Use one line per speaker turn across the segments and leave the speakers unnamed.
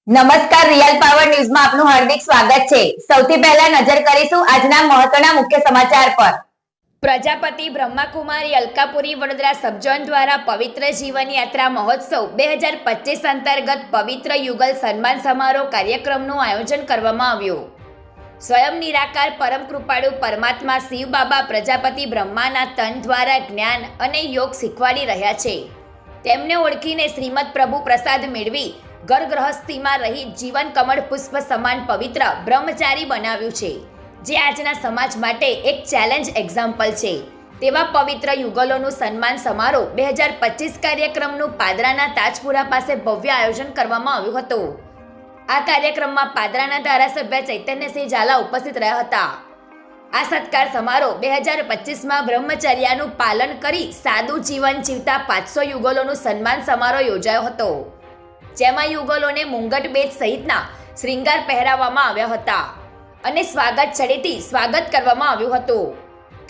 નમસ્કાર, real power ન્યૂઝમાં આપનું હાર્દિક સ્વાગત છે। સૌથી પહેલા નજર કરીશું આજના મહત્વના મુખ્ય સમાચાર પર।
પ્રજાપતિ બ્રહ્માકુમારી અલકાપુરી વડોદરા સબઝોન દ્વારા પવિત્ર જીવન યાત્રા મહોત્સવ 2025 અંતર્ગત પવિત્ર યુગલ સન્માન સમારોહ કાર્યક્રમનું આયોજન કરવામાં આવ્યું। સ્વયં નિરાકાર પરમ કૃપાળુ પરમાત્મા શિવ બાબા પ્રજાપતિ બ્રહ્માના તન દ્વારા જ્ઞાન અને યોગ શીખવાડી રહ્યા છે। તેમને ઓળખીને શ્રીમદ પ્રભુ પ્રસાદ મેળવી ઘર ગૃહસ્થીમાં રહી જીવન કમળ પુષ્પ સમાન પવિત્ર બ્રહ્મચારી બનાવ્યું છે, જે આજના સમાજ માટે એક ચેલેન્જ એક્ઝામ્પલ છે। તેવા પવિત્ર યુગલોનું સન્માન સમારોહ 2025 કાર્યક્રમનું પાદરાના તાજપુરા પાસે ભવ્ય આયોજન કરવામાં આવ્યું હતું। આ કાર્યક્રમમાં પાદરાના ધારાસભ્ય ચૈતન્યસિંહ ઝાલા ઉપસ્થિત રહ્યા હતા। આ સત્કાર સમારોહ 2025માં બ્રહ્મચર્યાનું પાલન કરી સાદું જીવન જીવતા 500 યુગલોનું સન્માન સમારોહ યોજાયો હતો, જેમાં યુગલોને મુંગટ બેજ સહિતના શ્રૃંગાર પહેરાવવામાં આવ્યા હતા અને સ્વાગત છડીથી સ્વાગત કરવામાં આવ્યું હતું।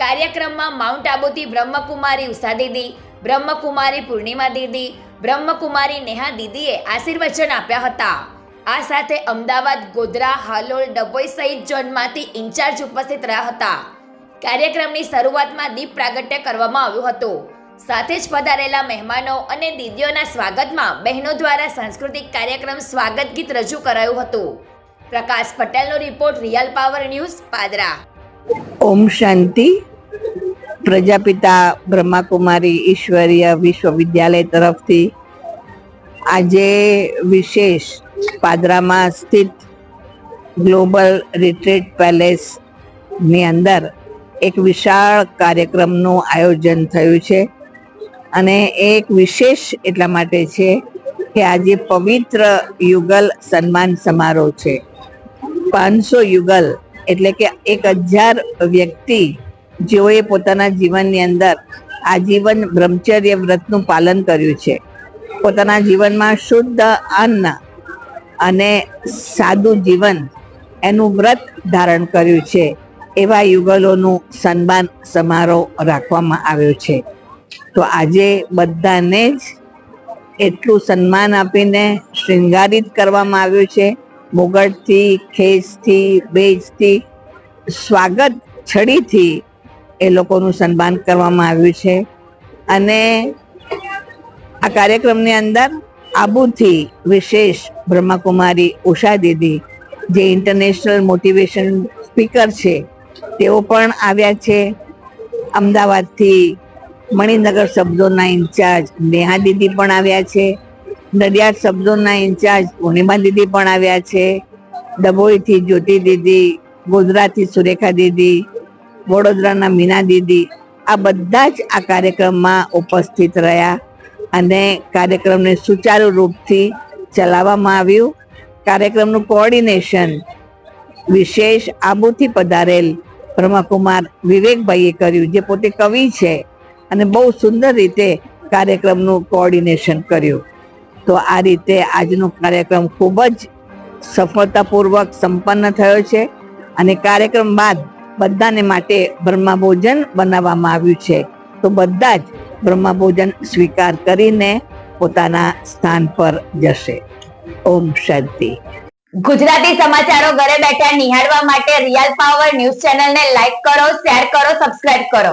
કાર્યક્રમમાં માઉન્ટ આબુથી બ્રહ્મકુમારી ઉષા દીદી, બ્રહ્મકુમારી પૂર્ણિમા દીદી, બ્રહ્મકુમારી નેહા દીદીએ આશીર્વચન આપ્યા હતા। આ સાથે અમદાવાદ, ગોધરા, હાલોલ, ડભોઈ સહિત ઝોનમાંથી ઇન્ચાર્જ ઉપસ્થિત રહ્યા હતા। કાર્યક્રમની શરૂઆતમાં દીપ પ્રાગટ્ય કરવામાં આવ્યું હતું। સાથે જ પધારેલા મહેમાનો અને દીદીઓના સ્વાગતમાં બહેનો દ્વારા સાંસ્કૃતિક કાર્યક્રમ સ્વાગત ગીત રજૂ કરાયું હતું। પ્રકાશ પટેલનો report, real power news, Padra.
ઓમ શાંતિ। પ્રજાપિતા બ્રહ્માકુમારી ઈશ્વરીય વિશ્વવિદ્યાલય તરફથી આજે વિશેષ પાદરામાં સ્થિત ગ્લોબલ રિટ્રીટ પેલેસની અંદર એક વિશાળ કાર્યક્રમનું આયોજન થયું છે અને એક વિશેષ એટલા માટે છે કે આજે પવિત્ર યુગલ સન્માન સમારોહ છે। 500 યુગલ એટલે કે 1000 વ્યક્તિ જેઓએ પોતાના જીવનની અંદર આજીવન બ્રહ્મચર્ય વ્રતનું પાલન કર્યું છે, પોતાના જીવનમાં શુદ્ધ અન્ન અને સાદું જીવન એનું વ્રત ધારણ કર્યું છે, એવા યુગલોનું સન્માન સમારોહ રાખવામાં આવ્યો છે। તો આજે બધાને જ એટલું સન્માન આપીને શૃંગારિત કરવામાં આવ્યું છે। મુગટથી, ખેસથી, બેજથી, સ્વાગત છડીથી એ લોકોનું સન્માન કરવામાં આવ્યું છે। અને આ કાર્યક્રમની અંદર આબુથી વિશેષ બ્રહ્માકુમારી ઉષા દીદી, જે ઇન્ટરનેશનલ મોટિવેશન સ્પીકર છે, તેઓ પણ આવ્યા છે। અમદાવાદથી મણિનગર સબઝોનના ઇન્ચાર્જ નેહા દીદી પણ આવ્યા છે। નડિયાદ સબઝોનના ઇન્ચાર્જ પૂર્ણિમા દીદી પણ આવ્યા છે। ડભોઈથી જ્યોતિ દીદી, ગોધરાથી સુરેખા દીદી, વડોદરાના મીના દીદી, આ બધા જ આ કાર્યક્રમમાં ઉપસ્થિત રહ્યા અને કાર્યક્રમને સુચારુ રૂપથી ચલાવવામાં આવ્યું। કાર્યક્રમનું કોઓર્ડિનેશન વિશેષ આબુથી પધારેલ બ્રહ્મકુમાર વિવેકભાઈએ કર્યું, જે પોતે કવિ છે અને બહુ સુંદર રીતે કાર્યક્રમનું કોઓર્ડિનેશન કર્યું। તો આ રીતે આજનો કાર્યક્રમ ખૂબ જ સફળતાપૂર્વક સંપન્ન થયો છે અને કાર્યક્રમ બાદ બધાને માટે બ્રહ્મભોજન બનાવવામાં આવ્યું છે। તો બધા જ બ્રહ્મભોજન સ્વીકાર કરીને પોતાના સ્થાન પર જશે। ઓમ શાંતિ।
ગુજરાતી સમાચારો ઘરે બેઠા નિહાળવા માટે રિયલ પાવર ન્યૂઝ ચેનલને લાઈક કરો, શેર કરો, સબસ્ક્રાઇબ કરો।